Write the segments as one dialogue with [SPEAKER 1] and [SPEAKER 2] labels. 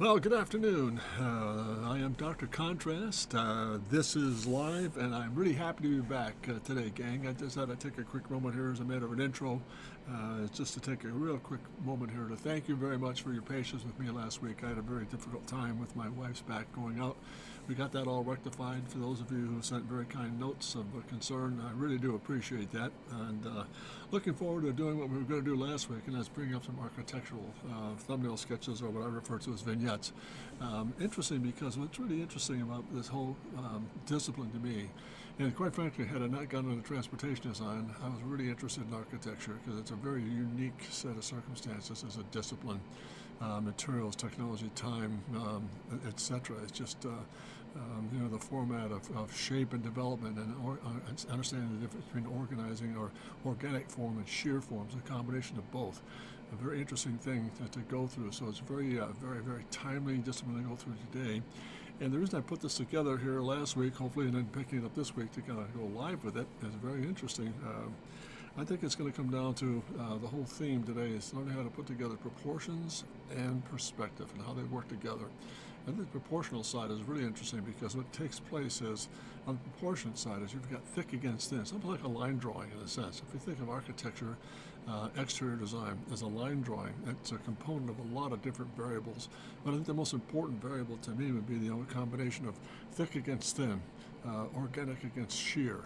[SPEAKER 1] Well, good afternoon. I am Dr. Contrast. This is live, and I'm really happy to be back today, gang. I just had to take a quick moment here as a matter of an intro, just to take a real quick moment here to thank you very much for your patience with me last week. I had a very difficult time with my wife's back going out. We got that all rectified. For those of you who sent very kind notes of concern, I really do appreciate that. And looking forward to doing what we were going to do last week, and that's bringing up some architectural thumbnail sketches, or what I refer to as vignettes. Interesting, because what's really interesting about this whole discipline to me, and quite frankly, had I not gone into transportation design, I was really interested in architecture because it's a very unique set of circumstances as a discipline. Materials, technology, time, etc. It's just the format of shape and development, and understanding the difference between organizing or organic form and shear forms, a combination of both. A very interesting thing to go through. So it's very, very timely discipline to go through today. And the reason I put this together here last week, hopefully, and then picking it up this week to kind of go live with it, is very interesting. I think it's going to come down to the whole theme today is learning how to put together proportions and perspective and how they work together. And the proportional side is really interesting because what takes place is, on the proportion side, is you've got thick against thin, something like a line drawing in a sense. If you think of architecture, exterior design as a line drawing, it's a component of a lot of different variables. But I think the most important variable to me would be the combination of thick against thin, organic against shear,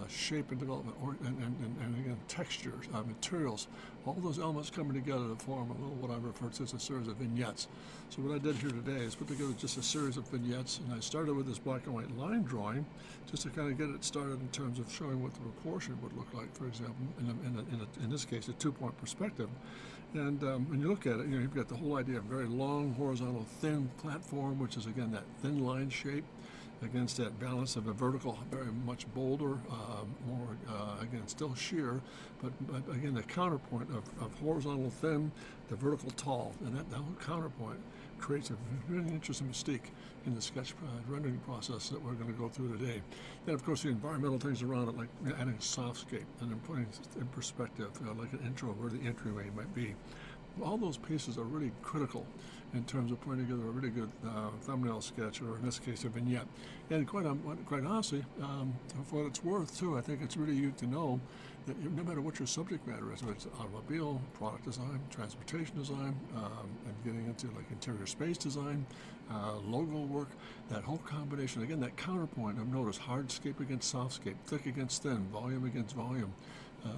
[SPEAKER 1] shape and development, and again, textures, materials, all those elements coming together to form what I refer to as a series of vignettes. So what I did here today is put together just a series of vignettes, and I started with this black and white line drawing just to kind of get it started in terms of showing what the proportion would look like, for example, in this case, a two-point perspective. And when you look at it, you've got the whole idea of very long, horizontal, thin platform, which is, again, that thin line shape, against that balance of a vertical, very much bolder, more, again, still sheer, but again, the counterpoint of horizontal thin to vertical tall, and that whole counterpoint creates a really interesting mystique in the sketch rendering process that we're going to go through today. Then, of course, the environmental things around it, like adding softscape and then putting in perspective, like an intro where the entryway might be. All those pieces are really critical in terms of putting together a really good thumbnail sketch, or in this case, a vignette. And quite honestly, for what it's worth, too, I think it's really unique to know that no matter what your subject matter is, whether it's automobile, product design, transportation design, and getting into like interior space design, logo work, that whole combination, again, that counterpoint of, notice, hardscape against softscape, thick against thin, volume against volume.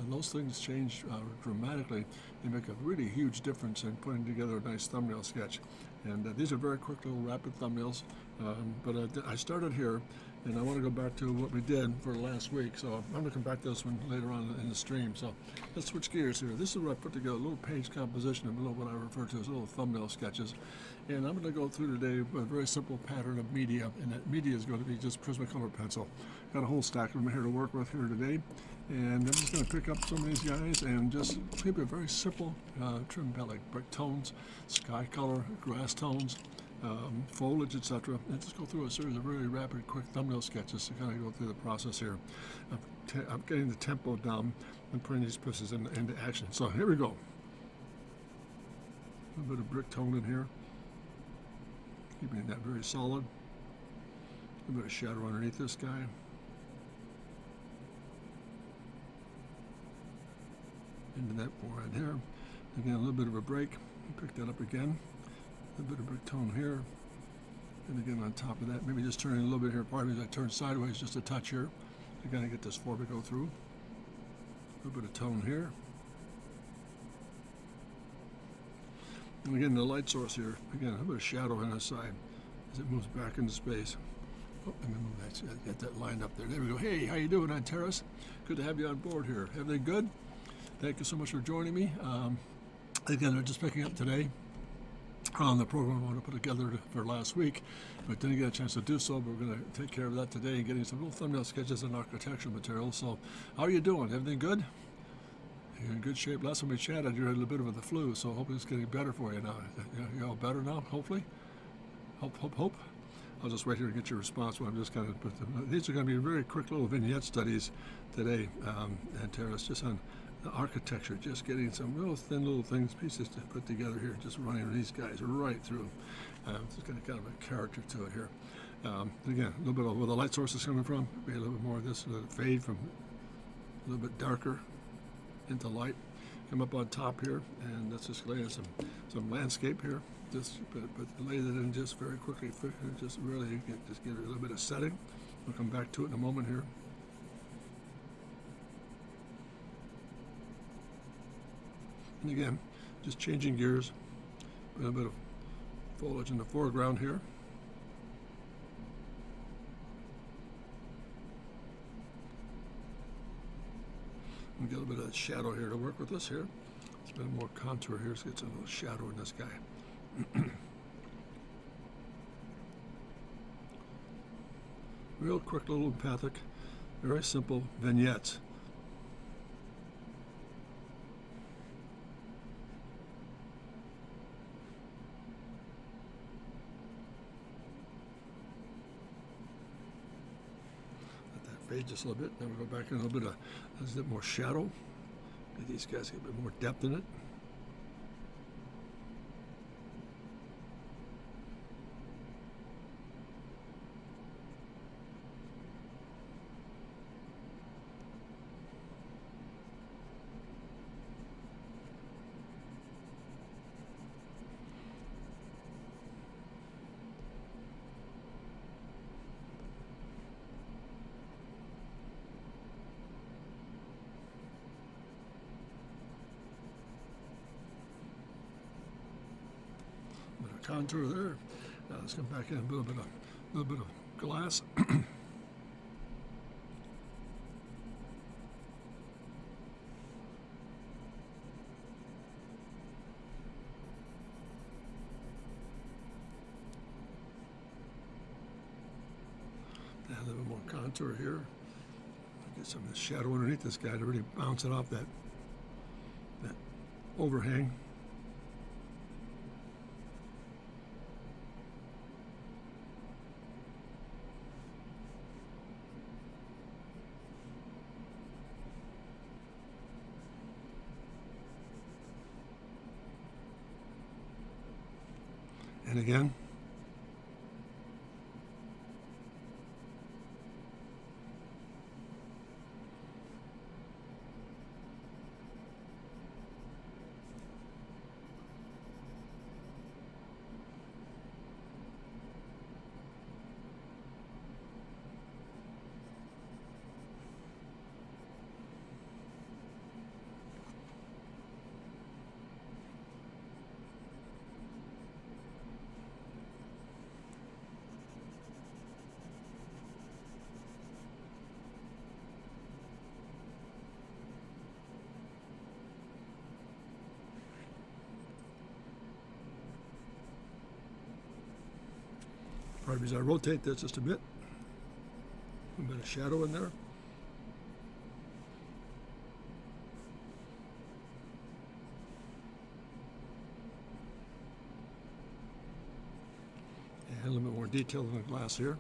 [SPEAKER 1] Those things change dramatically. They make a really huge difference in putting together a nice thumbnail sketch. And these are very quick little rapid thumbnails. But I started here, and I want to go back to what we did for last week. So I'm going to come back to this one later on in the stream. So let's switch gears here. This is where I put together a little page composition of what I refer to as little thumbnail sketches. And I'm going to go through today a very simple pattern of media, and that media is going to be just Prismacolor pencil. Got a whole stack of them here to work with here today. And I'm just going to pick up some of these guys and just keep a very simple trim palette, like brick tones, sky color, grass tones, foliage, etc. And just go through a series of really rapid, quick thumbnail sketches to kind of go through the process here of getting the tempo down and putting these pieces into action. So here we go. A little bit of brick tone in here, keeping that very solid. A little bit of shadow underneath this guy. Into that forehead here. Again, a little bit of a break. Pick that up again. A little bit of brick tone here. And again, on top of that, maybe just turning a little bit here. Pardon me, as I turn sideways just a touch here to kind of get this forehead to go through. A little bit of tone here. And again, the light source here. Again, a little bit of shadow on the side as it moves back into space. Oh, let me move that. Get that lined up there. There we go. Hey, how you doing on Terrace? Good to have you on board here. Everything good? Thank you so much for joining me. Again, I'm just picking up today on the program I want to put together for last week, but didn't get a chance to do so, but we're going to take care of that today and getting some little thumbnail sketches and architectural materials. So how are you doing? Everything good? You're in good shape. Last time we chatted, you had a little bit of the flu, so hopefully it's getting better for you now. You're all better now, hopefully? Hope. I'll just wait here to get your response. When I'm just kind of put them. These are going to be very quick little vignette studies today, Antares, just on the architecture, just getting some real thin little pieces to put together here, just running these guys right through. It's got kind of a character to it here. Again, a little bit of where the light source is coming from. Be a little bit more of this, fade from a little bit darker into light. Come up on top here, and let's just lay in some landscape here. Just but lay that in just very quickly. Just really just give it a little bit of setting. We'll come back to it in a moment here. And again, just changing gears. A little bit of foliage in the foreground here. And get a little bit of shadow here to work with us here. It's a bit more contour here, so get some little shadow in this guy. Real quick little empathic, very simple vignettes. Let that fade just a little bit. Then we go back in a little bit more shadow. Get these guys get a bit more depth in it. Contour there. Now let's come back in a little bit of glass. And a little bit more contour here. Get some of the shadow underneath this guy to really bounce it off that overhang. And again, probably as I rotate this just a bit of shadow in there. And a little bit more detail in the glass here.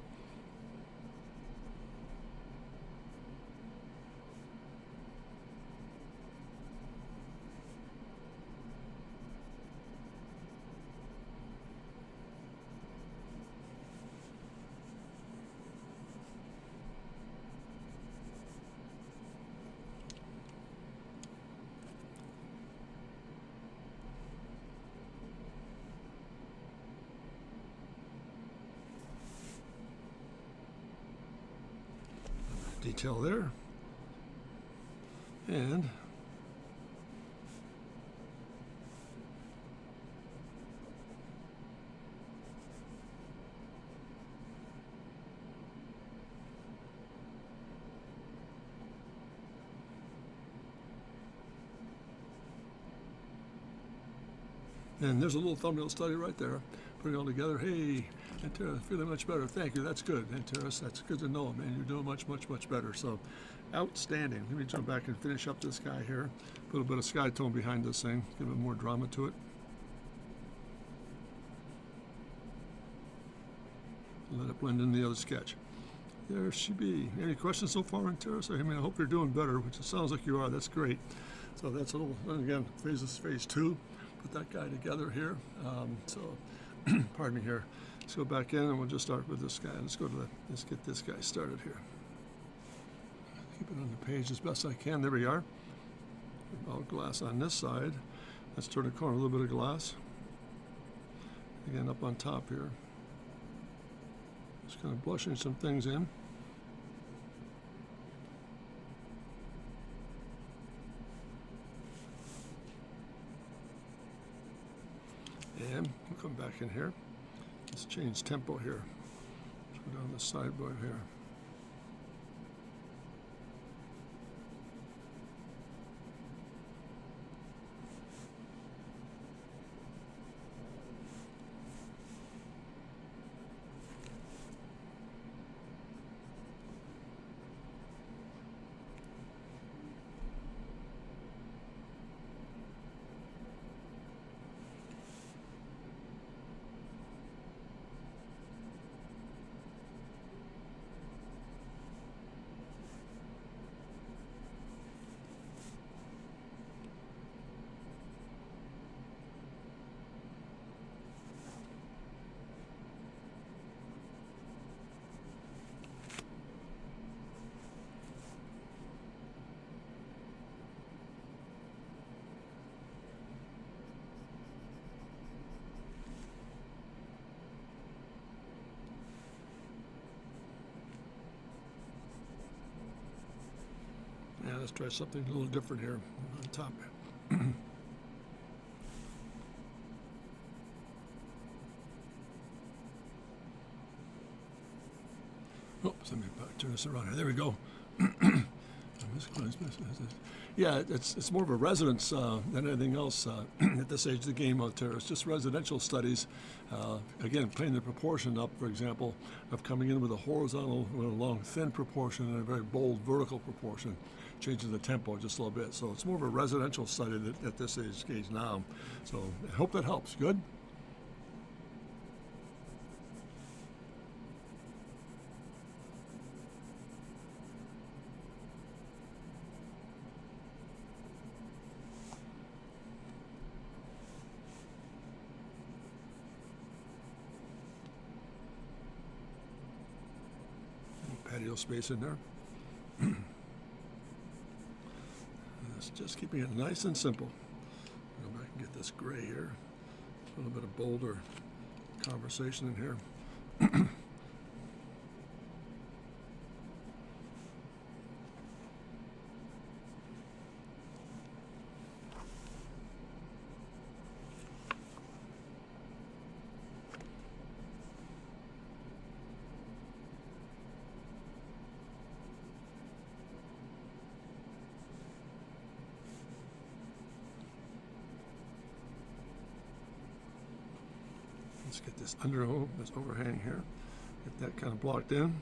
[SPEAKER 1] Detail there, and there's a little thumbnail study right there. Putting it all together. Hey, Antares, feeling much better. Thank you. That's good, Antares. That's good to know, man. You're doing much, much, much better. So, outstanding. Let me jump back and finish up this guy here. Put a bit of sky tone behind this thing. Give it more drama to it. Let it blend in the other sketch. There she be. Any questions so far on Terrace? I mean, I hope you're doing better, which it sounds like you are. That's great. So that's a little, and again, phase 2. Put that guy together here. Pardon me here. Let's go back in and we'll just start with this guy. Let's get this guy started here. Keep it on the page as best I can. There we are. All glass on this side. Let's turn the corner, a little bit of glass. Again, up on top here. Just kind of blushing some things in. And we'll come back in here. Let's change tempo here. Let's go down the sideboard here. Yeah, let's try something a little different here on top. Oops, let me turn this around here. There we go. Yeah, it's more of a residence than anything else at this age of the game out there. It's just residential studies. Again, playing the proportion up, for example, of coming in with a horizontal, with a long, thin proportion and a very bold vertical proportion. Changes the tempo just a little bit. So it's more of a residential study at this age now. So I hope that helps. Good? Patio space in there. It's just keeping it nice and simple. Go back and get this gray here. A little bit of bolder conversation in here. Let's get this this overhang here. Get that kind of blocked in.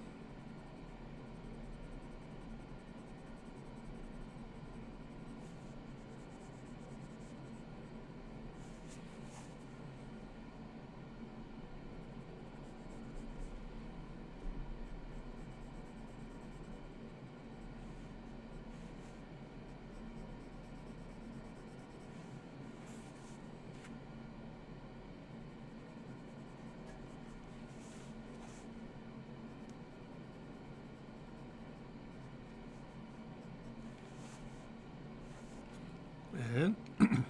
[SPEAKER 1] And a little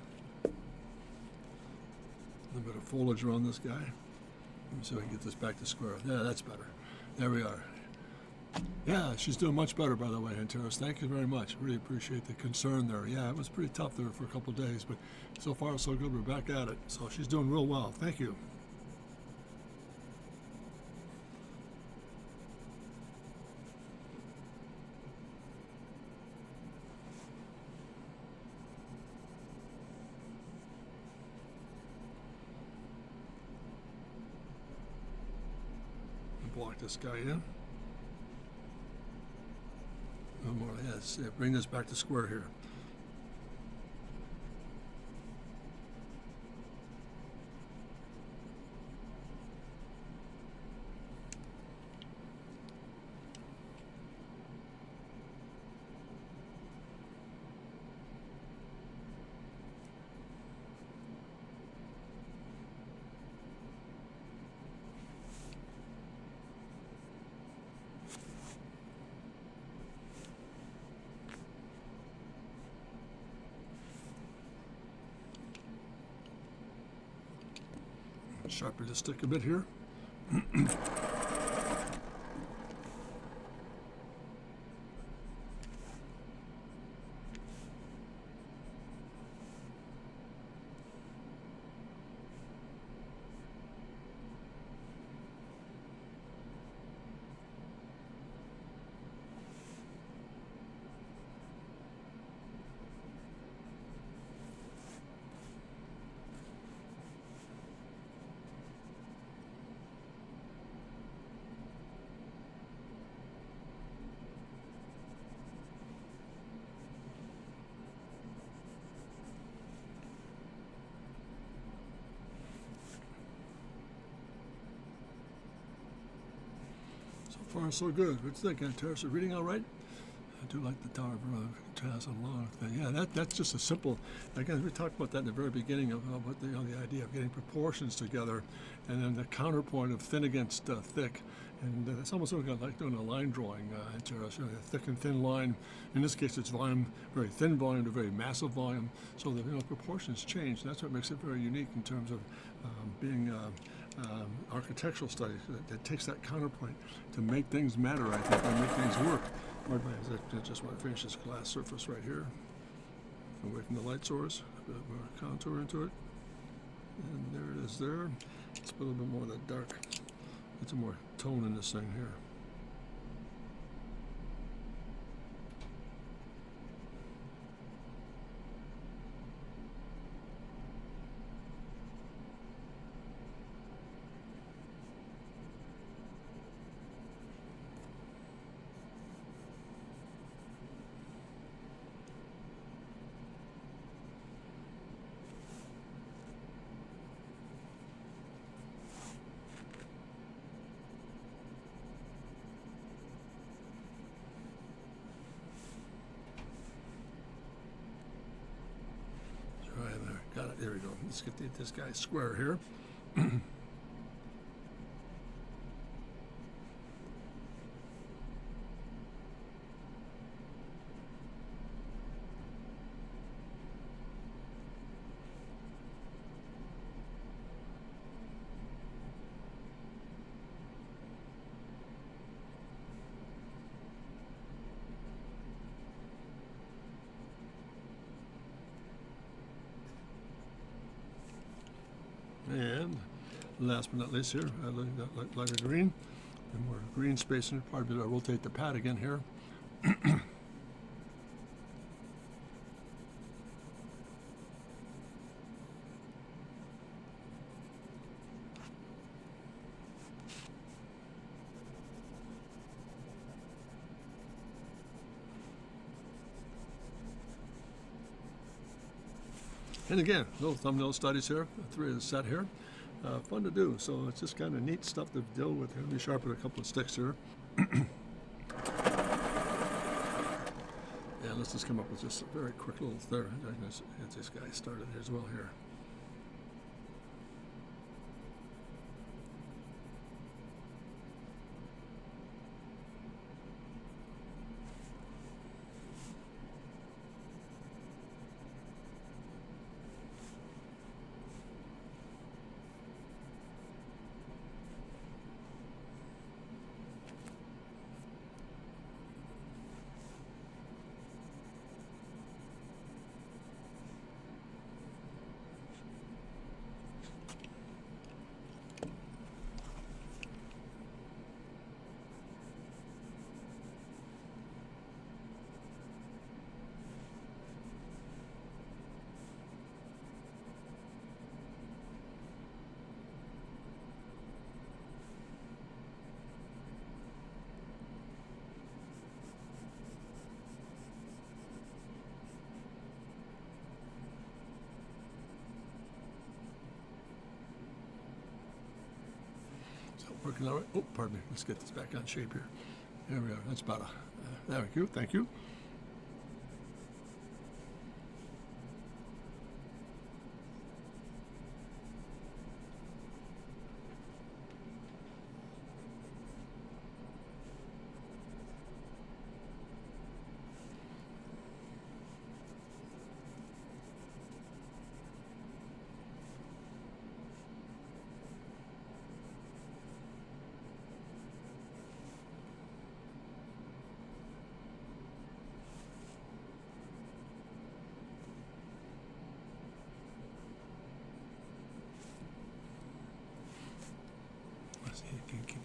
[SPEAKER 1] bit of foliage around this guy. Let me see if I can get this back to square. Yeah, that's better. There we are. Yeah, she's doing much better, by the way, Antares. Thank you very much. Really appreciate the concern there. Yeah, it was pretty tough there for a couple of days, but so far so good. We're back at it. So she's doing real well. Thank you. Block this guy in. No more. Yes, yeah, bring this back to square here. Sharpen the stick a bit here. So far, so good. What do you think, Terrace? Reading all right? I do like the Tower of Chasson-Long thing. Yeah, that's just a simple. Again, we talked about that in the very beginning of what the idea of getting proportions together, and then the counterpoint of thin against thick, and it's almost like doing a line drawing. A thick and thin line. In this case, it's volume, very thin volume to very massive volume. So the proportions change. That's what makes it very unique in terms of being. Architectural studies that takes that counterpoint to make things matter, I think, and make things work. I just want to finish this glass surface right here, away from the light source, a bit more contour into it, and there it is there. Let's put a little bit more of that dark, get some more tone in this thing here. Got it. There we go. Let's get this guy square here. And last but not least here, lighter green, and more green space in it. Probably I'll rotate the pad again here. And again, little thumbnail studies here, 3 of the set here. Fun to do, so it's just kind of neat stuff to deal with. Let me sharpen a couple of sticks here. And let's just come up with just a very quick little there. Get this guy started as well here. Working all right. Oh, pardon me. Let's get this back on shape here. There we are. That's about a. Thank you. Thank you.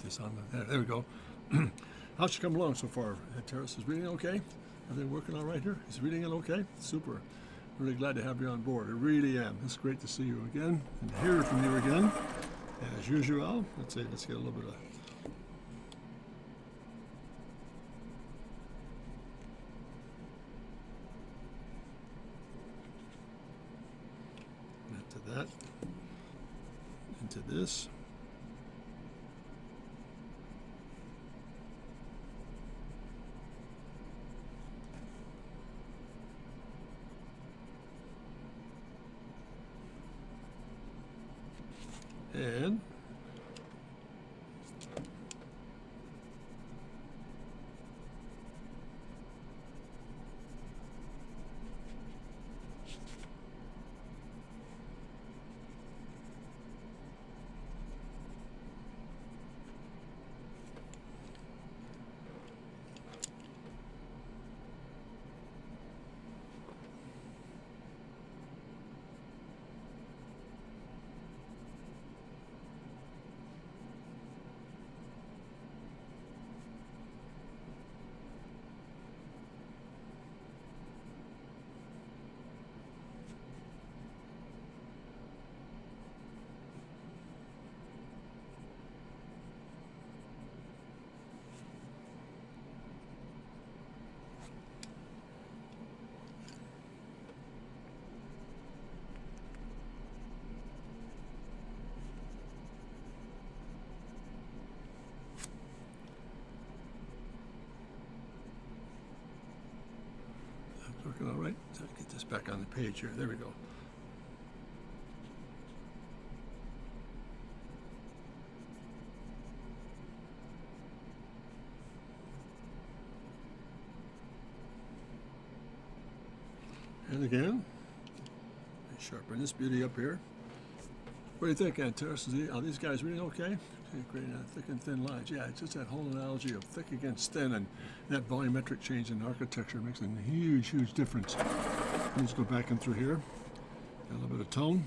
[SPEAKER 1] this on. There we go. How's she come along so far? Terrace is reading okay? Are they working all right here? Is reading it okay? Super. Really glad to have you on board. I really am. It's great to see you again and hear from you again. As usual, let's get a little bit of into that, into this. And working all right. So get this back on the page here. There we go. And again, sharpen this beauty up here. What do you think, Antares? Are these guys reading okay? Great, thick and thin lines. Yeah, it's just that whole analogy of thick against thin, and that volumetric change in architecture makes a huge, huge difference. Let's go back in through here. Got a little bit of tone.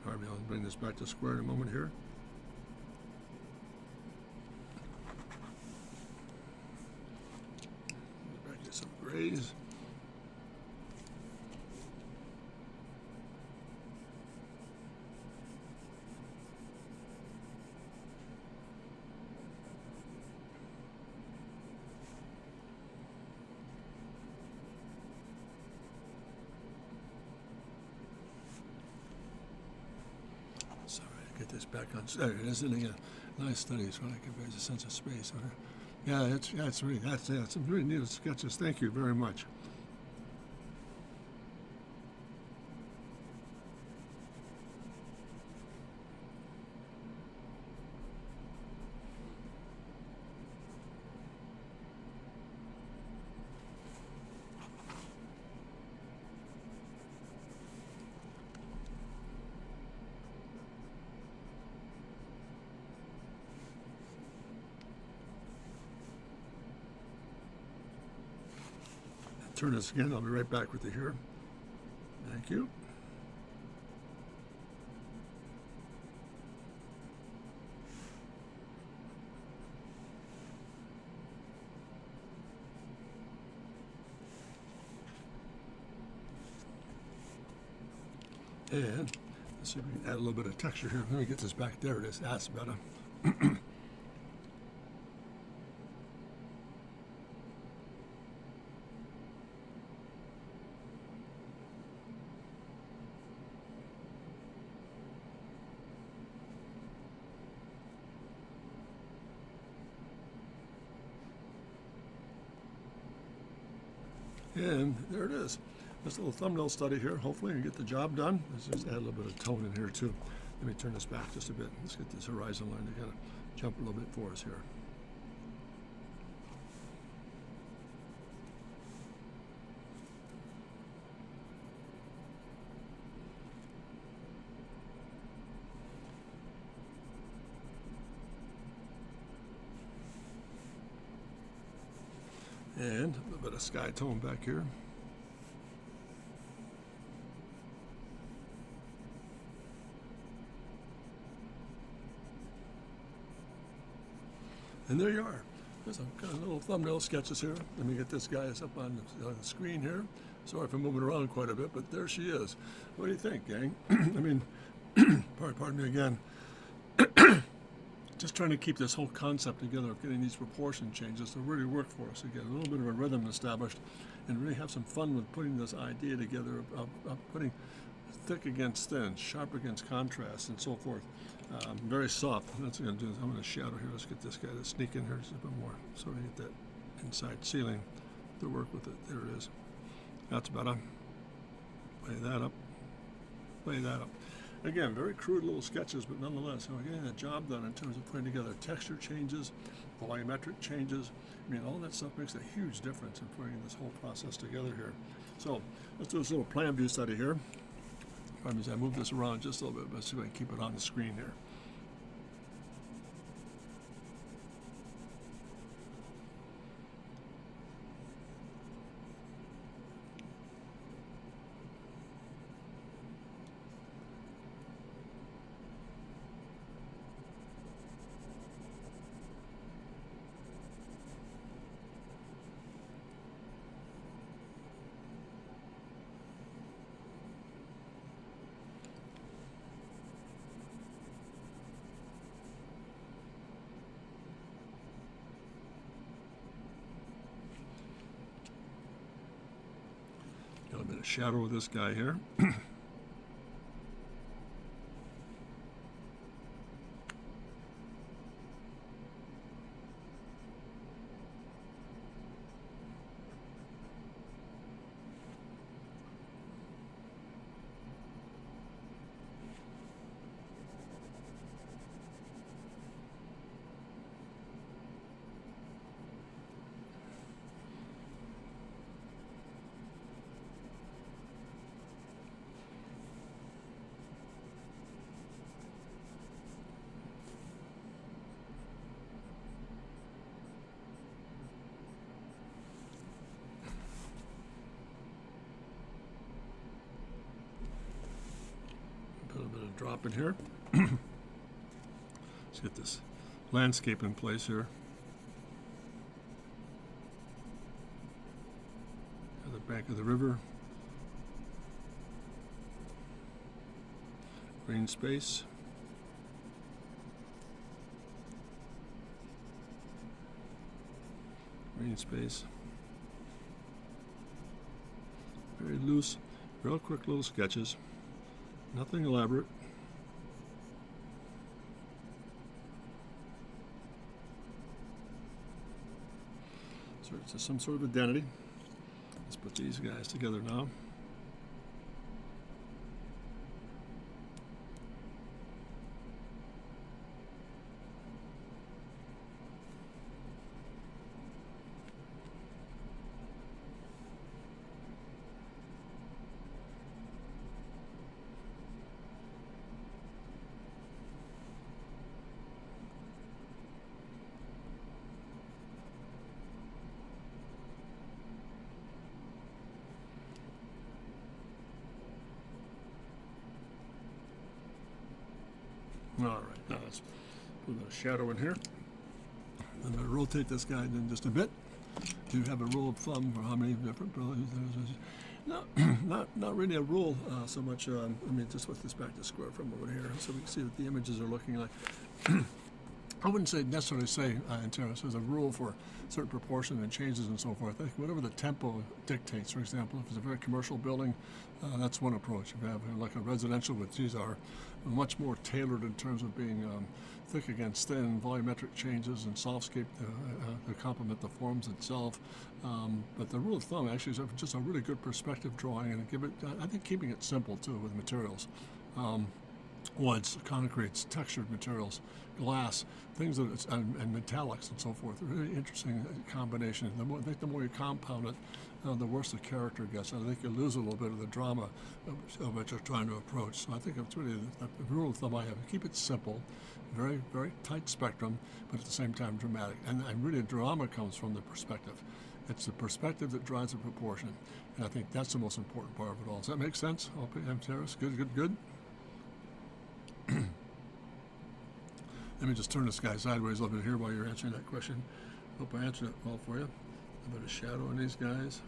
[SPEAKER 1] All right, I'll bring this back to square in a moment here. Back to some grays. Sorry, get this back on. There it is. Isn't it a nice study? It's what I give a sense of space. Yeah, it's really that's some really neat sketches. Thank you very much. Turn this again. I'll be right back with you here. Thank you. And let's see if we can add a little bit of texture here. Let me get this back. There it is. That's better. And there it is. This little thumbnail study here. Hopefully you get the job done. Let's just add a little bit of tone in here too. Let me turn this back just a bit. Let's get this horizon line to kind of jump a little bit for us here. And a little bit of sky tone back here. And there you are. There's a kind of little thumbnail sketches here. Let me get this guy up on the screen here. Sorry for moving around quite a bit, but there she is. What do you think, gang? I mean, pardon me again. Just trying to keep this whole concept together of getting these proportion changes to really work for us again. A little bit of a rhythm established and really have some fun with putting this idea together of putting thick against thin, sharp against contrast, and so forth. Very soft. That's what I'm going to do. I'm going to shadow here. Let's get this guy to sneak in here just a bit more so we get that inside ceiling to work with it. There it is. That's better. Lay that up. Lay that up. Again, very crude little sketches, but nonetheless, we're getting the job done in terms of putting together texture changes, volumetric changes. I mean, all that stuff makes a huge difference in putting this whole process together here. So let's do this little plan view study here. Pardon me as I move this around just a little bit, but see if I can keep it on the screen here. Got a bit of shadow with this guy here. Put a bit of drop in here. Let's get this landscape in place here. At the bank of the river. Green space. Green space. Very loose, real quick little sketches. Nothing elaborate. So it's some sort of identity. Let's put these guys together now. All right, now let's put a shadow in here. I'm going to rotate this guy in just a bit to have a rule of thumb for how many different colors there's. No, not really a rule so much. Let me just put this back to square from over here so we can see what the images are looking like. I wouldn't necessarily say in terms as a rule for certain proportion and changes and so forth. I think whatever the tempo dictates, for example, if it's a very commercial building, that's one approach. If you have like a residential, which these are much more tailored in terms of being thick against thin, volumetric changes and softscape to complement the forms itself. But the rule of thumb actually is just a really good perspective drawing and give it, I think keeping it simple too with materials. Woods, concretes, textured materials, glass, things that and metallics and so forth. A really interesting combination. I think the more you compound it, the worse the character gets. I think you lose a little bit of the drama of what you're trying to approach. So I think it's really the rule of thumb I have. Keep it simple, very, very tight spectrum, but at the same time dramatic. And really drama comes from the perspective. It's the perspective that drives the proportion. And I think that's the most important part of it all. Does that make sense? Okay, M. Terrace, good. Let me just turn this guy sideways a little bit here while you're answering that question. Hope I answered it well for you. A bit of shadow on these guys.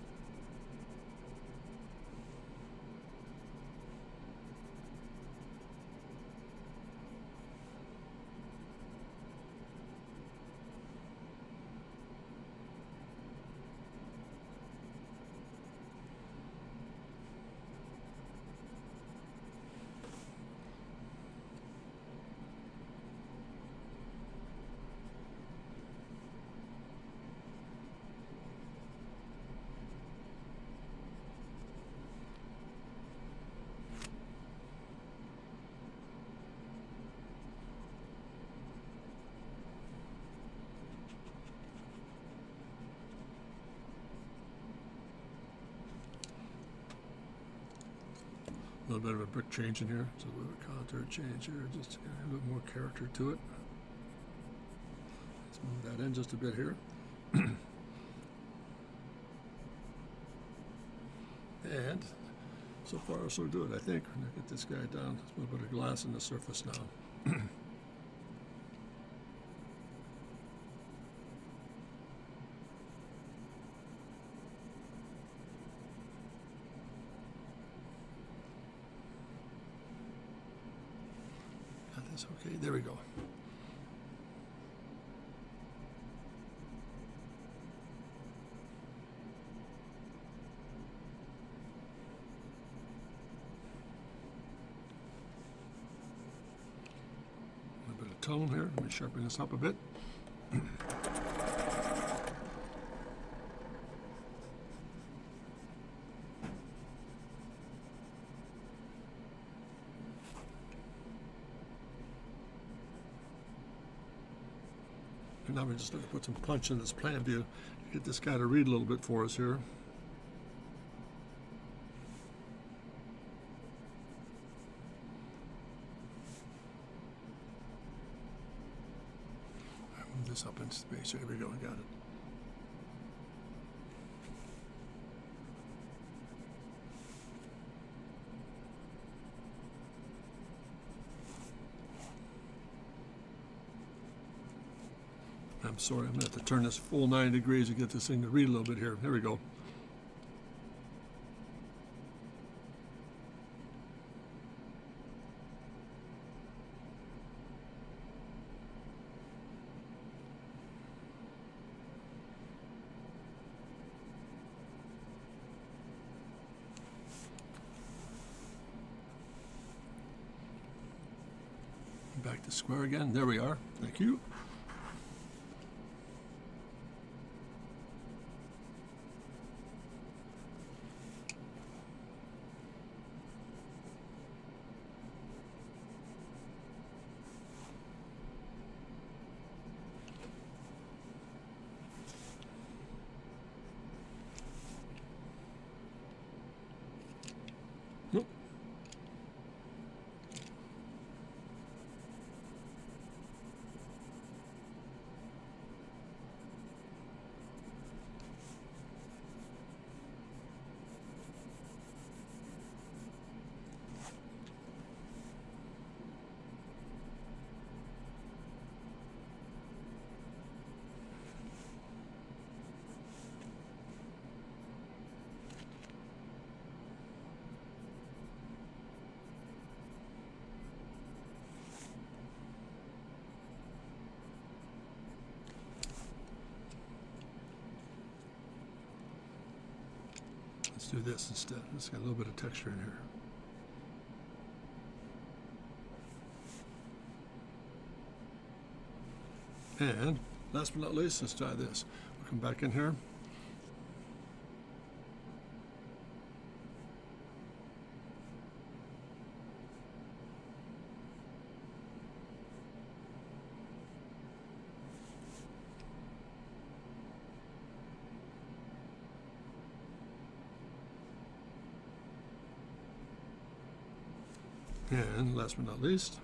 [SPEAKER 1] A little bit of a brick change in here. It's a little bit of a contour change here, just to get a little more character to it. Let's move that in just a bit here. And so far so good, I think. We're going to get this guy down. There's a little bit of glass in the surface now. Okay, there we go. A little bit of tone here. Let me sharpen this up a bit. And now we're just going to put some punch in this plan view. Get this guy to read a little bit for us here. Move this up in space. Here we go. I got it. I'm sorry, I'm going to have to turn this full 90 degrees to get this thing to read a little bit here. There we go. Back to square again. There we are. Thank you. Nope. Let's do this instead. Let's get a little bit of texture in here. And last but not least, let's try this. We'll come back in here. And last but not least,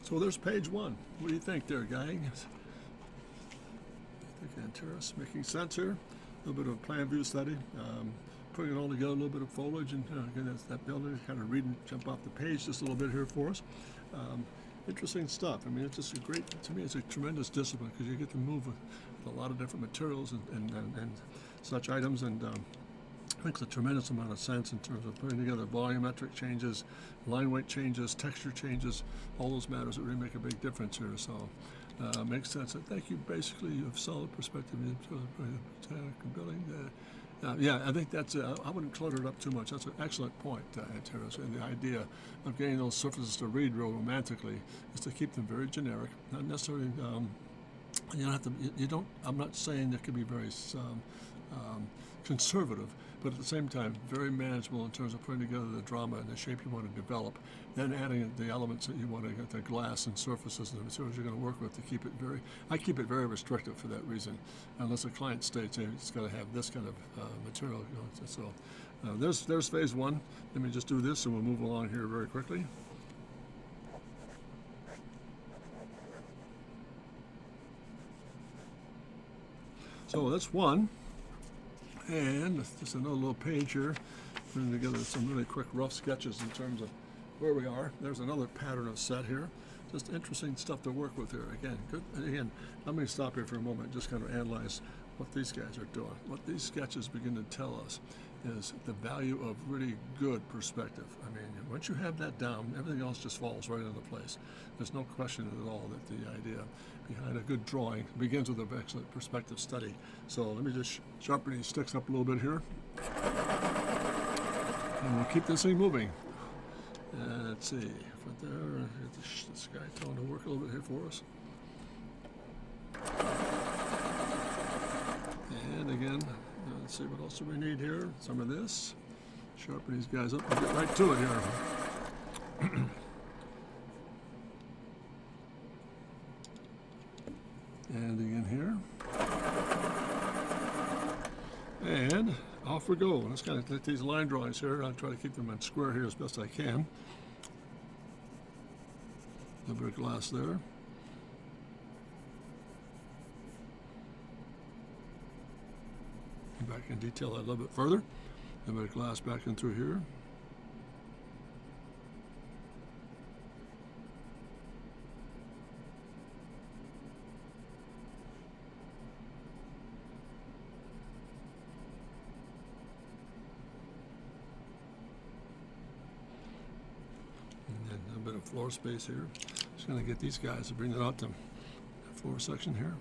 [SPEAKER 1] So there's page one. What do you think there, gang? I think Antares making sense here. A little bit of a plan view study. Putting it all together, a little bit of foliage, and again, that's that building. Kind of read and jump off the page just a little bit here for us. Interesting stuff. I mean, it's just a great, to me, it's a tremendous discipline because you get to move with a lot of different materials and such items, and makes a tremendous amount of sense in terms of putting together volumetric changes, line weight changes, texture changes, all those matters that really make a big difference here. So makes sense. I think you basically have solid perspective in building. Yeah, I think that's. I wouldn't clutter it up too much. That's an excellent point, Terrace. And the idea of getting those surfaces to read real romantically is to keep them very generic, not necessarily. You don't have to. You don't. I'm not saying that could be very conservative, but at the same time, very manageable in terms of putting together the drama and the shape you want to develop, then adding the elements that you want to get, the glass and surfaces and the materials you're going to work with to keep it very, I keep it very restrictive for that reason, unless a client states, hey, it's got to have this kind of material. You know, so there's phase one. Let me just do this and we'll move along here very quickly. So that's one. And just another little page here, putting together some really quick rough sketches in terms of where we are. There's another pattern of set here. Just interesting stuff to work with here. Again, good. And again, let me stop here for a moment, just kind of analyze what these guys are doing. What these sketches begin to tell us is the value of really good perspective. I mean, once you have that down, everything else just falls right into place. There's no question at all that the idea behind a good drawing begins with an excellent perspective study. So let me just sharpen these sticks up a little bit here. And we'll keep this thing moving. Let's see, right there, get this guy tone to work a little bit here for us. And again, let's see what else do we need here. Some of this. Sharpen these guys up and get right to it here. And again here. And off we go. Let's kind of take these line drawings here. I'll try to keep them in square here as best I can. A little bit of glass there. Back in detail that a little bit further. A little bit of glass back in through here. Bit of floor space here. Just going to get these guys to bring it out to the floor section here.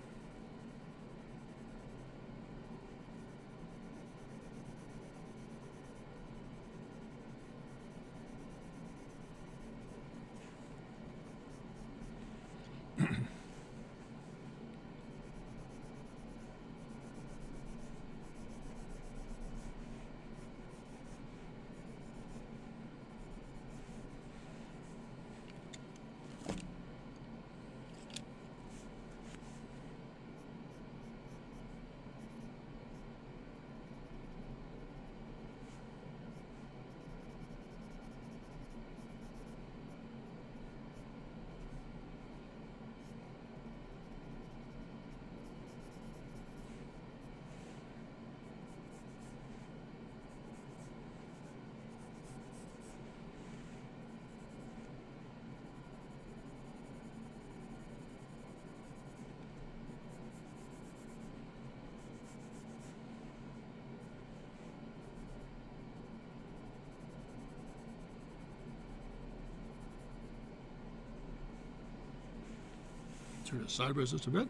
[SPEAKER 1] Turn it sideways just a bit.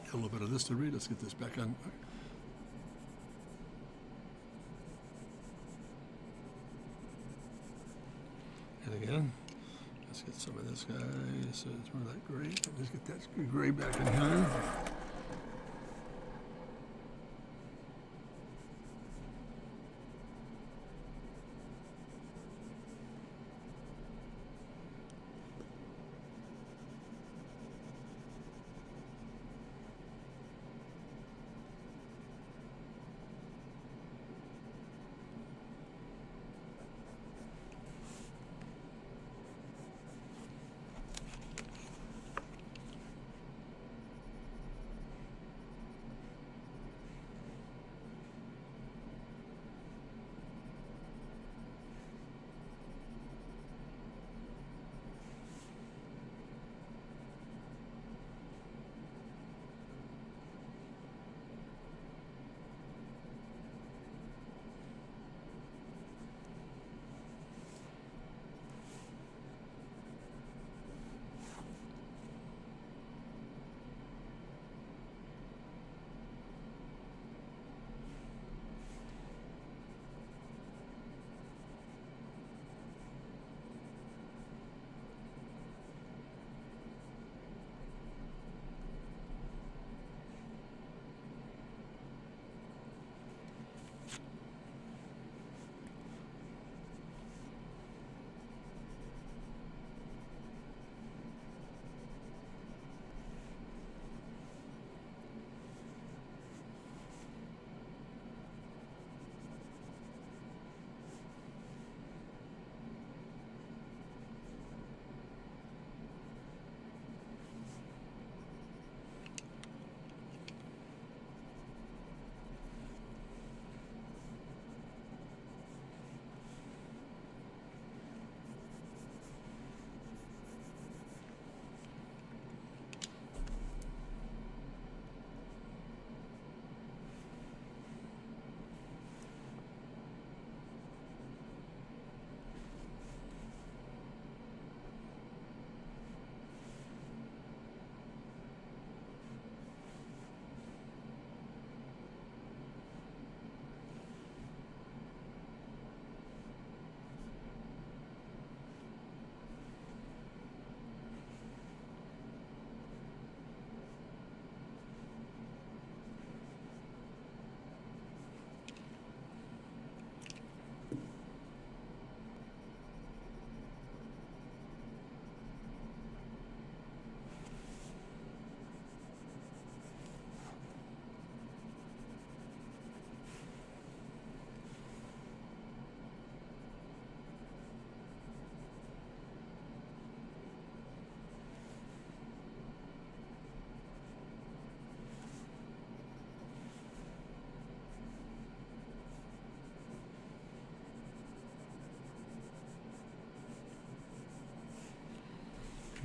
[SPEAKER 1] Got a little bit of this to read. Let's get this back on. And again, let's get some of this guy. So it's more of that gray. Let's get that gray back in here.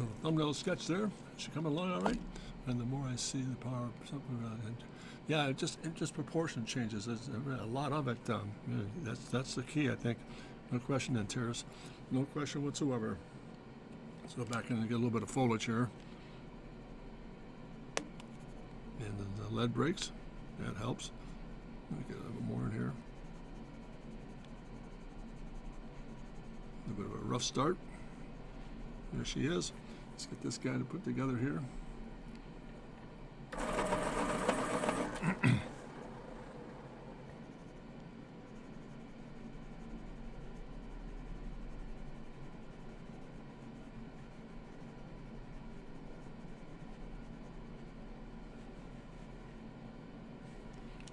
[SPEAKER 1] Little thumbnail sketch there. Is she coming along all right? And the more I see the power, something. Yeah, it just proportion changes. There's a lot of it. That's the key, I think. No question, then, Terrace. No question whatsoever. Let's go back in and get a little bit of foliage here. And the lead breaks. That helps. Let me get a little more in here. A little bit of a rough start. There she is. Let's get this guy to put together here.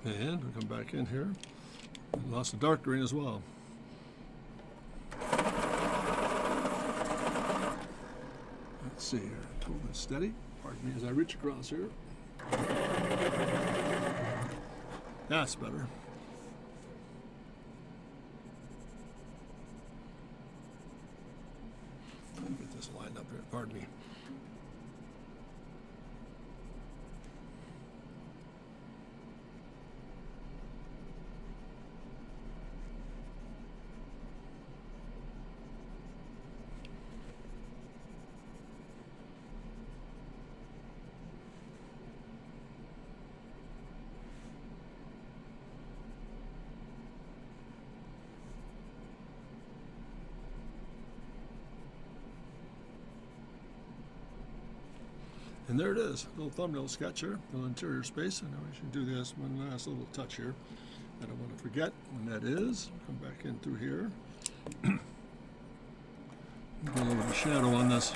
[SPEAKER 1] And we come back in here. Lost the dark green as well. Let's see here. Hold it steady. Pardon me as I reach across here. That's better. Let me get this lined up here. Pardon me. And there it is, a little thumbnail sketch here, a little interior space. I know I should do this one last little touch here. I don't want to forget when that is. Come back in through here. Get a little bit of shadow on this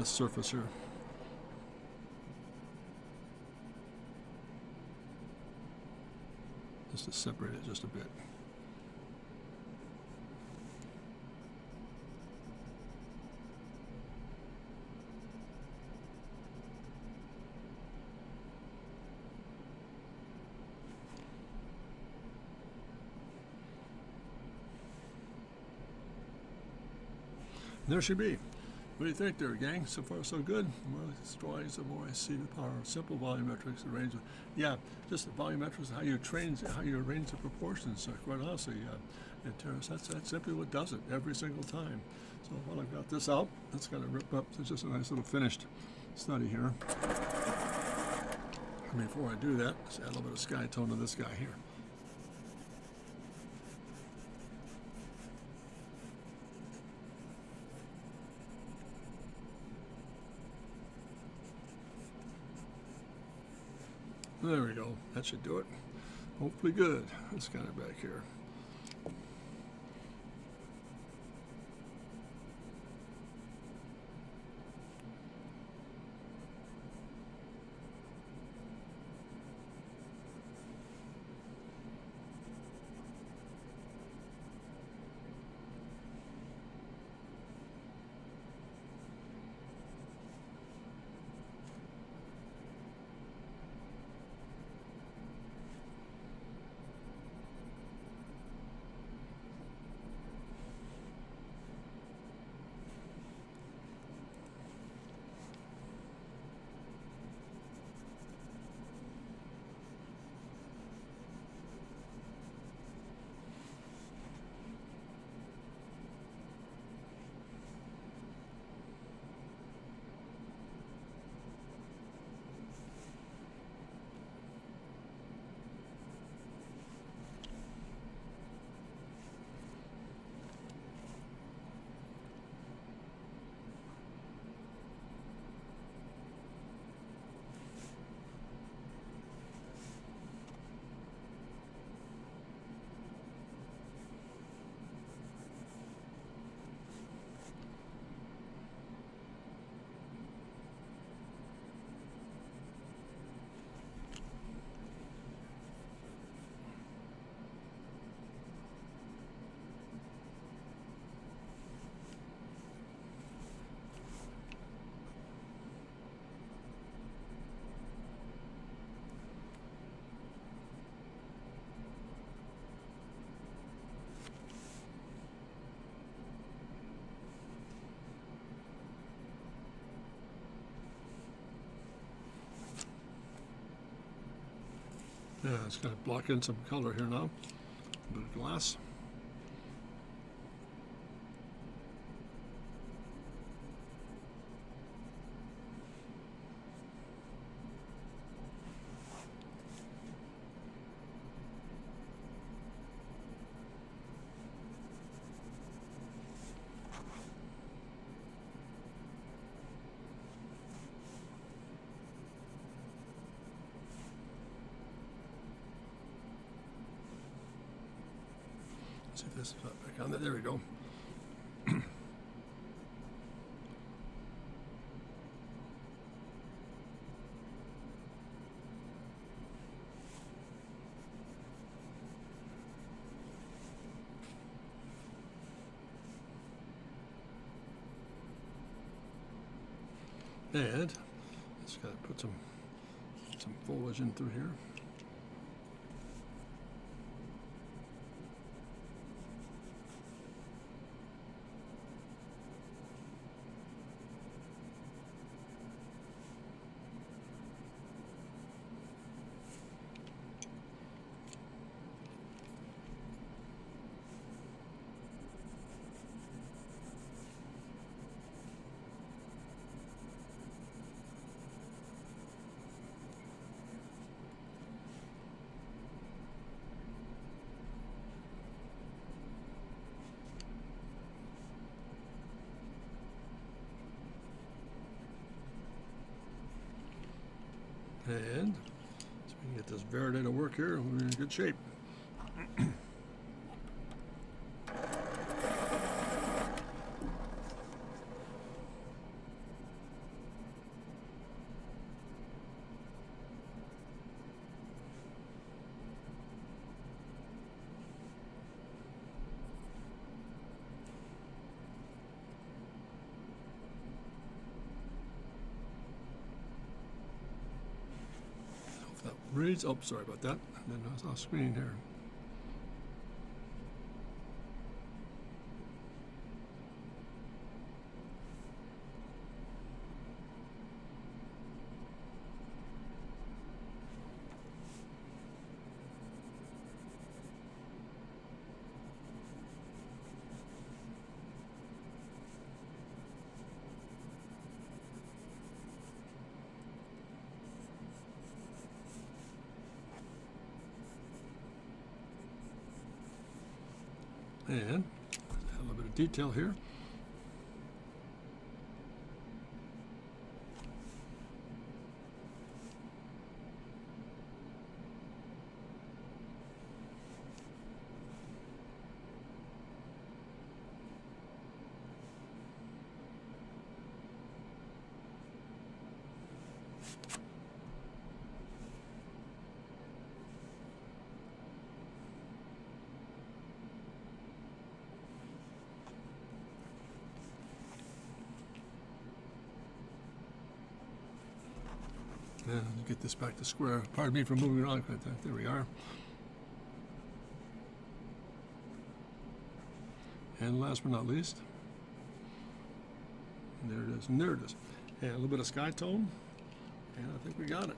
[SPEAKER 1] surface here. Just to separate it just a bit. There she be. What do you think there, gang? So far, so good. The more drawings, the more I see the power of simple volumetrics arranged. Yeah, just the volumetrics, how you arrange the proportions. Quite honestly, Terrace, that's simply what does it every single time. So while I've got this out, that's got to rip up. It's just a nice little finished study here. And before I do that, let's add a little bit of sky tone to this guy here. There we go. That should do it. Hopefully good. Let's get it back here. Yeah, it's going to block in some color here now. A bit of glass. See if this is back on there. There we go. And just got to put some foliage in through here. And so we can get this Verde to work here, we're in good shape. That reads, oh, sorry about that. And then I saw a screen here. And add a little bit of detail here. And get this back to square. Pardon me for moving around. There we are. And last but not least, there it is, and there it is. And a little bit of sky tone, and I think we got it.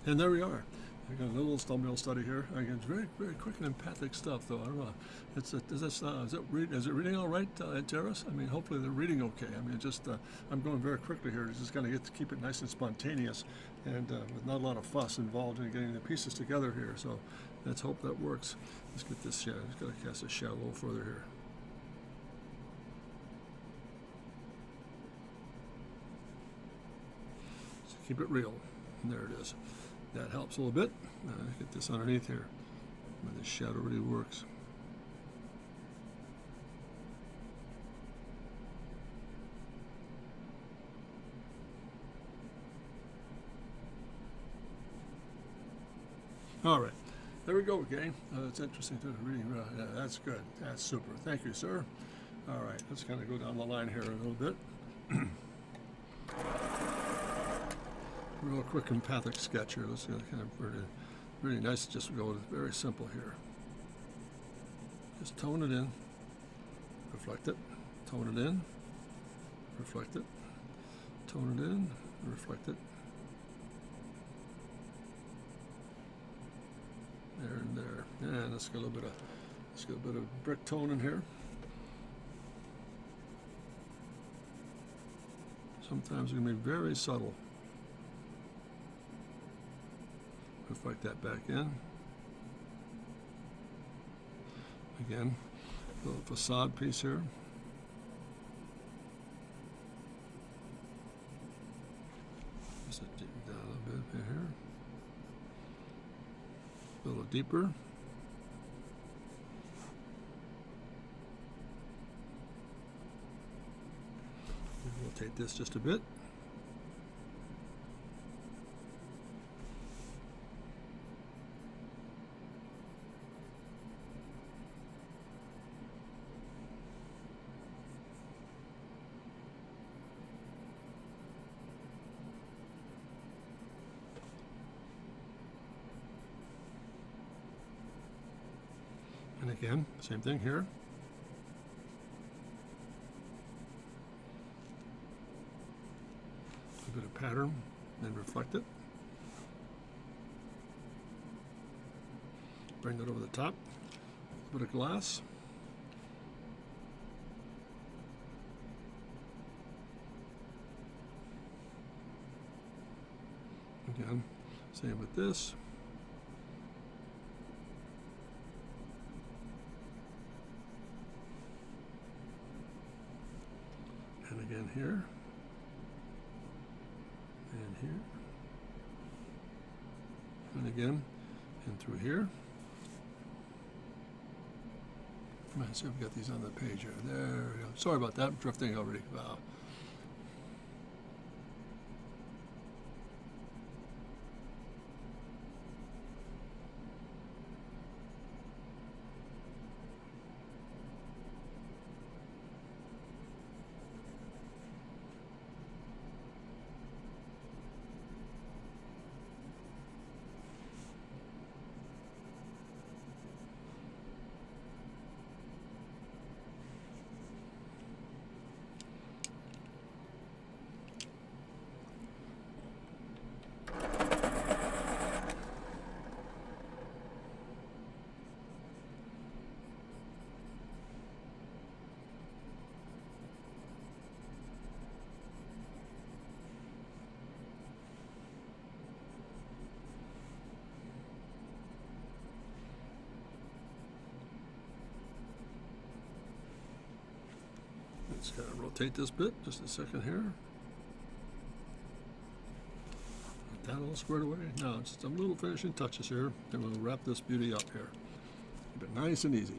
[SPEAKER 1] And there we are. I got a little thumbnail study here. Again, it's very, very quick and empathic stuff, though. I don't know. Is it reading all right, Terrace? I mean, hopefully they're reading okay. I mean, just I'm going very quickly here. Just kind of get to keep it nice and spontaneous, and with not a lot of fuss involved in getting the pieces together here. So let's hope that works. Let's get this shadow. Just got to cast this shadow a little further here. So keep it real. And there it is. That helps a little bit. Get this underneath here, where the shadow really works. All right, there we go, gang. It's interesting to reading. Yeah, that's good. That's super. Thank you, sir. All right, let's kind of go down the line here a little bit. real quick empathic sketch here. This is kind of really nice. Just go very simple here. Just tone it in, reflect it, tone it in, reflect it, tone it in, reflect it. There and there. And let's get a little bit of brick tone in here. Sometimes it can be very subtle. Reflect that back in. Again, a little facade piece here. Just down a little bit here. A little deeper. Rotate this just a bit. And again, same thing here. A bit of pattern, then reflect it. Bring it over the top. A bit of glass. Again, same with this. And again here, and here, and again, and through here. Let's see if we've got these on the page here. There we go. Sorry about that, I'm drifting already. Wow. Just gotta rotate this bit just a second here. Get that all squared away. Now just some little finishing touches here, and we'll wrap this beauty up here. Keep it nice and easy.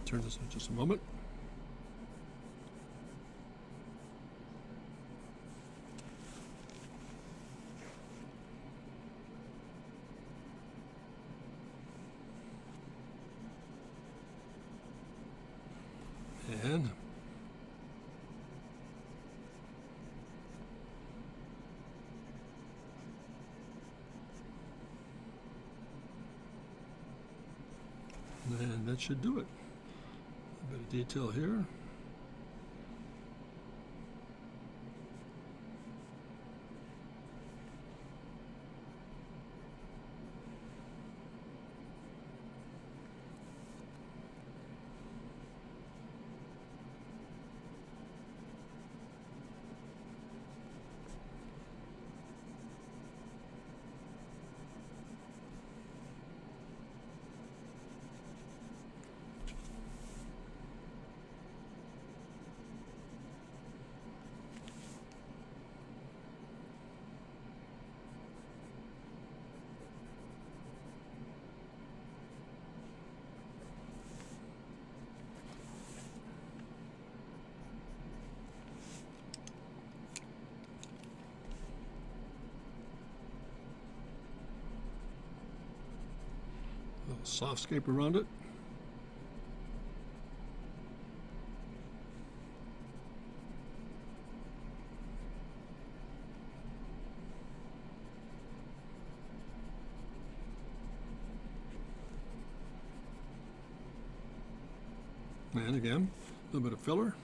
[SPEAKER 1] Turn this in just a moment. And that should do it. A bit of detail here. Softscape around it. And again, a little bit of filler.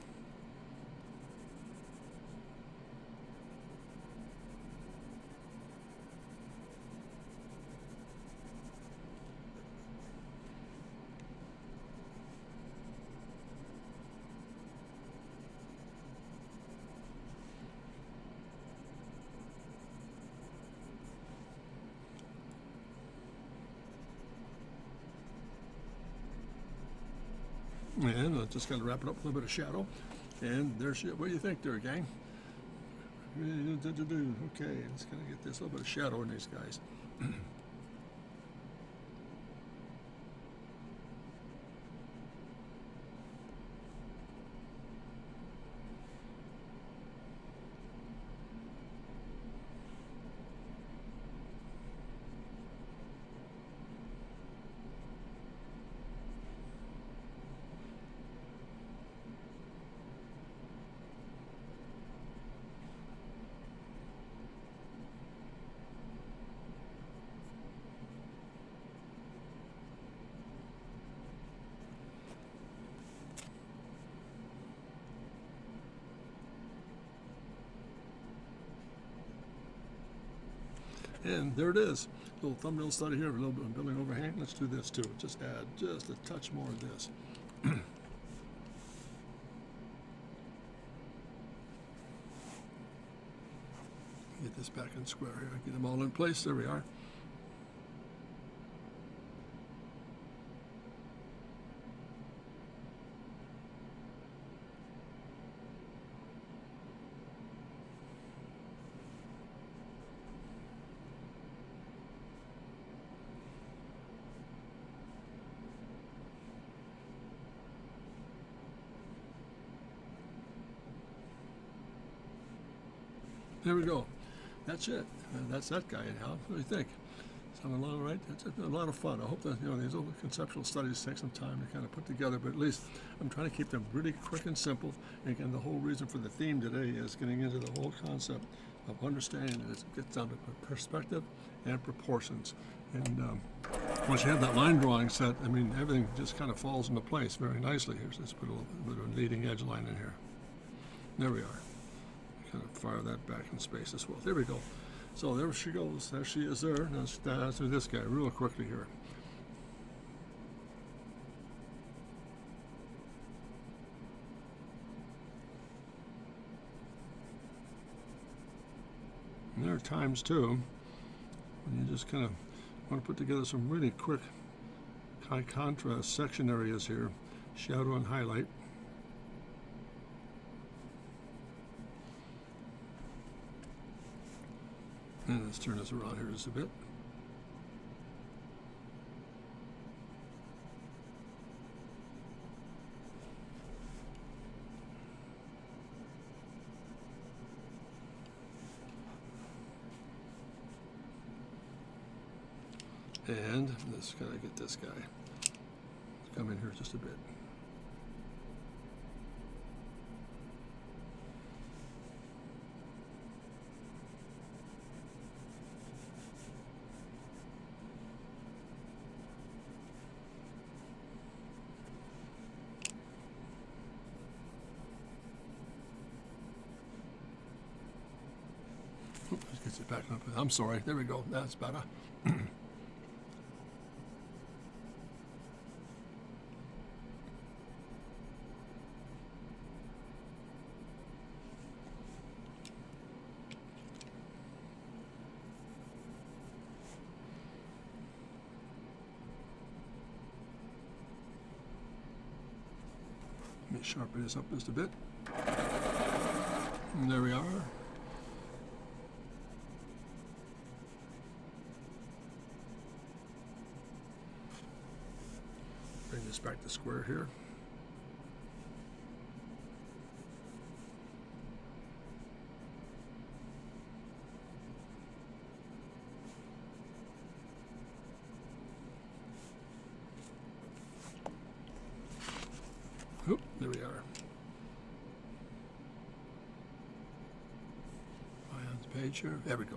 [SPEAKER 1] And I just got to wrap it up with a little bit of shadow. And there's, what do you think there, gang? Okay, let's kind of get this little bit of shadow in these guys. And there it is. A little thumbnail study here, a little bit of building overhang. Let's do this too. Just add just a touch more of this. Get this back in square here. Get them all in place. There we are. There we go. That's it. That's that guy anyhow. What do you think? Sounding along right? That's a lot of fun. I hope that these little conceptual studies take some time to kind of put together, but at least I'm trying to keep them really quick and simple. And again, the whole reason for the theme today is getting into the whole concept of understanding that it gets down to perspective and proportions. And once you have that line drawing set, I mean, everything just kind of falls into place very nicely. Here's let's put a little bit of a leading edge line in here. There we are. Kind of fire that back in space as well. There we go. So there she goes. There she is there. Now let's do this guy real quickly here. And there are times too when you just kind of want to put together some really quick high contrast section areas here. Shadow and highlight. And let's turn this around here just a bit. And let's gotta get this guy. Come in here just a bit. back up. I'm sorry. There we go. That's better. Let me sharpen this up just a bit. And there we are. Bring this back to square here. Oop, there we are. Ions page here. There we go.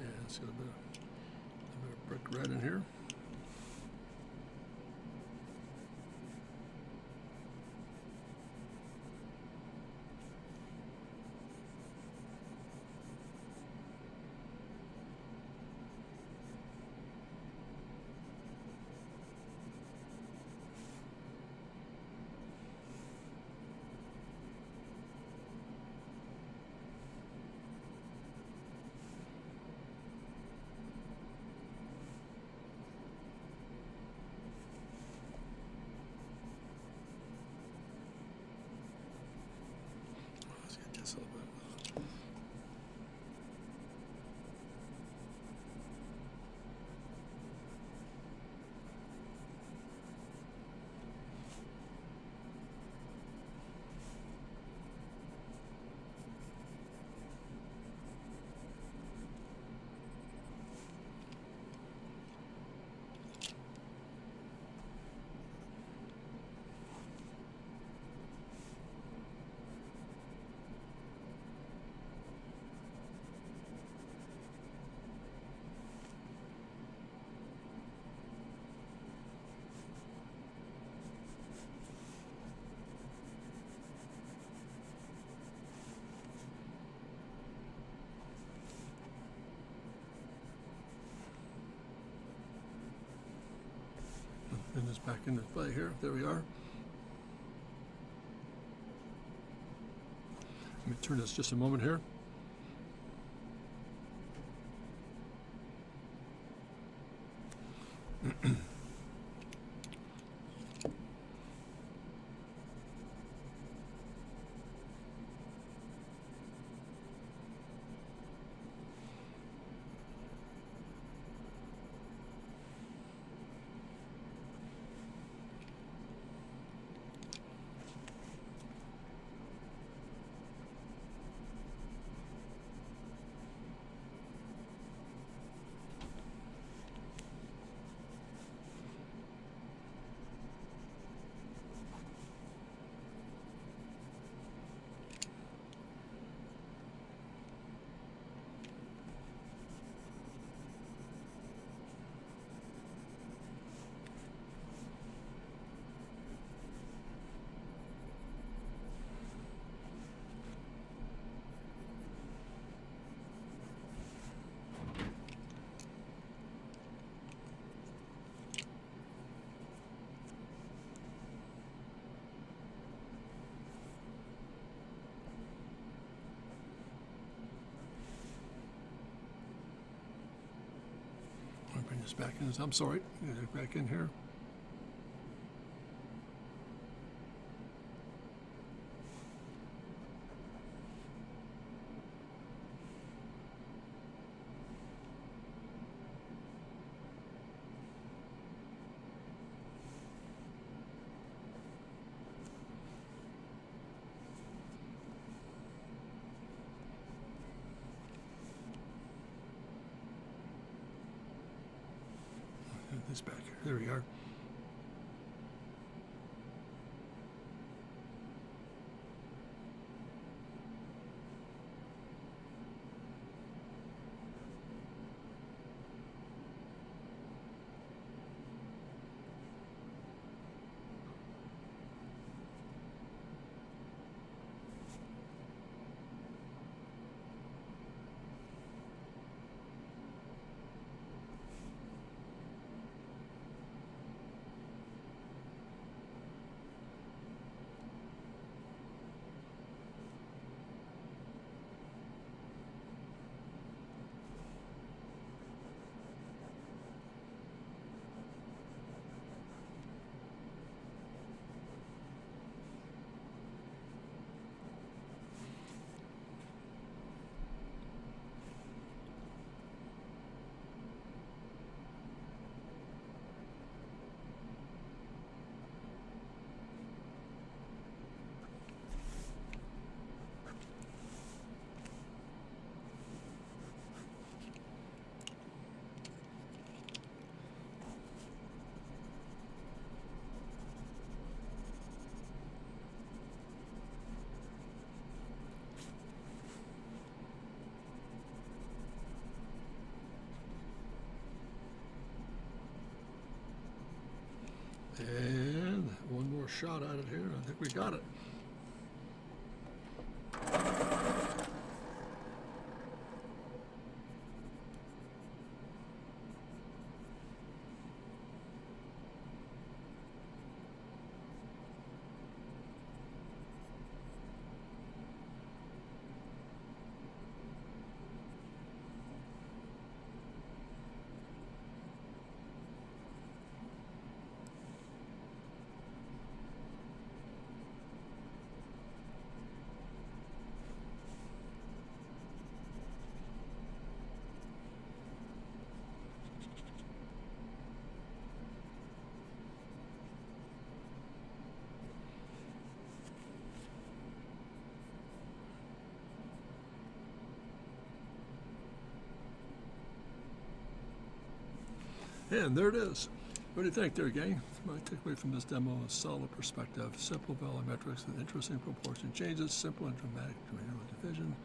[SPEAKER 1] Yeah, let's get a bit of brick red in here. Let's get this a little bit. Bring this back into play here. There we are. Let me turn this just a moment here. I'll bring this back in. I'm sorry. Get it back in here. This back here. There we are. shot at it here. I think we got it. And there it is. What do you think there, gang? My takeaway from this demo is solid perspective, simple volumetrics with interesting proportion changes, simple and dramatic division.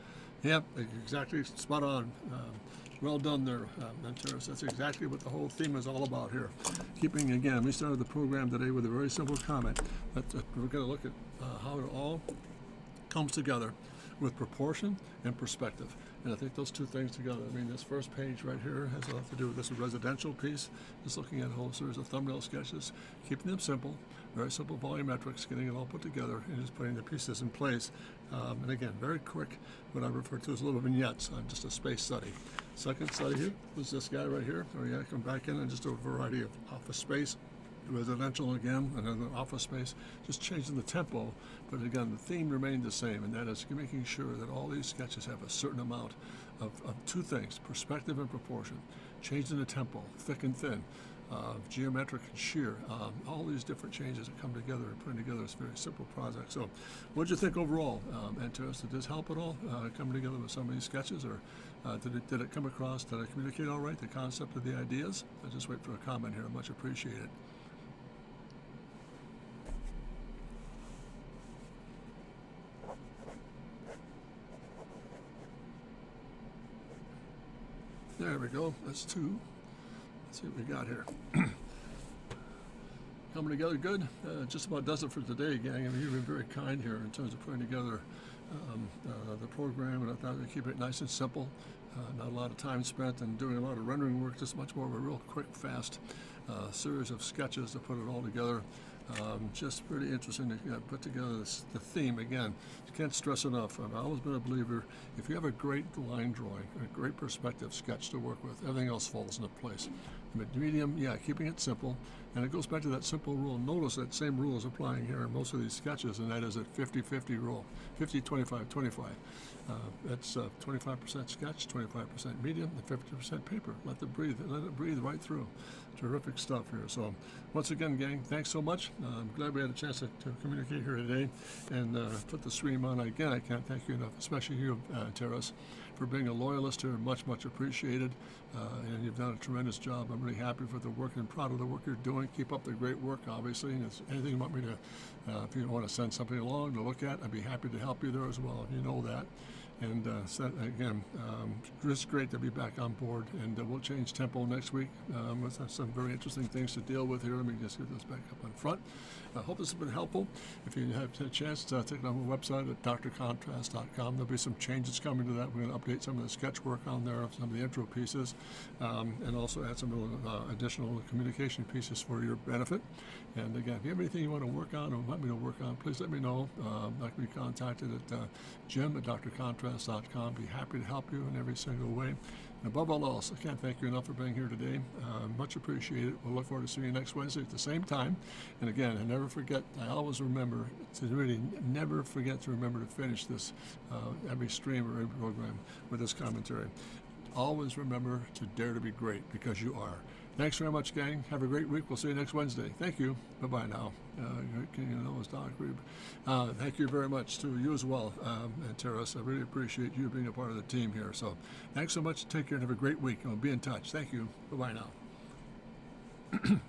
[SPEAKER 1] Yep, exactly, spot on. Well done there, Antares. That's exactly what the whole theme is all about here. Keeping, again, we started the program today with a very simple comment. That we're going to look at how it all comes together with proportion and perspective. And I think those two things together, I mean, this first page right here has a lot to do with this residential piece, just looking at a whole series of thumbnail sketches, keeping them simple, very simple volumetrics, getting it all put together, and just putting the pieces in place. And again, very quick, what I refer to as little vignettes on just a space study. Second study here was this guy right here, where you come back in and just do a variety of office space, residential again, another office space, just changing the tempo, but again, the theme remained the same, and that is making sure that all these sketches have a certain amount of two things, perspective and proportion, changing the tempo, thick and thin, geometric and sheer, all these different changes that come together and putting together this very simple project. So what did you think overall, Antares? Did this help at all, coming together with some of these sketches, or did it come across, did I communicate all right, the concept of the ideas? I'll just wait for a comment here, much appreciated. There we go, that's two. Let's see what we got here. Coming together good. Just about does it for today, gang. I mean, you've been very kind here in terms of putting together the program, and I thought we'd keep it nice and simple. Not a lot of time spent and doing a lot of rendering work, just much more of a real quick, fast series of sketches to put it all together. Just pretty interesting to put together the theme. Again, you can't stress enough. I've always been a believer, if you have a great line drawing, a great perspective sketch to work with, everything else falls into place. Medium, yeah, keeping it simple. And it goes back to that simple rule. Notice that same rule is applying here in most of these sketches, and that is a 50-50 rule, 50-25-25. That's 25% sketch, 25% medium, and 50% paper. Let it breathe right through. Terrific stuff here. So once again, gang, thanks so much. I'm glad we had a chance to communicate here today and put the stream on. Again, I can't thank you enough, especially you, Antares, for being a loyalist here. Much, much appreciated. And you've done a tremendous job. I'm really happy for the work and proud of the work you're doing. Keep up the great work, obviously. And if anything you want me to, if you want to send something along to look at, I'd be happy to help you there as well. You know that. And again, just great to be back on board. And we'll change tempo next week. Let's have some very interesting things to deal with here. Let me just get this back up in front. I hope this has been helpful. If you have a chance to take it on the website at drcontrast.com, there'll be some changes coming to that. We're going to update some of the sketch work on there, some of the intro pieces, and also add some additional communication pieces for your benefit. And again, if you have anything you want to work on or want me to work on, please let me know. I can be contacted at Jim at drcontrast.com. Be happy to help you in every single way. And above all else, I can't thank you enough for being here today. Much appreciated. We'll look forward to seeing you next Wednesday at the same time. And again, I never forget, I always remember to really never forget to remember to finish this every stream or every program with this commentary. Always remember to dare to be great, because you are. Thanks very much, gang. Have a great week. We'll see you next Wednesday. Thank you. Bye-bye now. Thank you very much to you as well, Antares. I really appreciate you being a part of the team here. So thanks so much. Take care and have a great week. I'll be in touch. Thank you. Bye-bye now.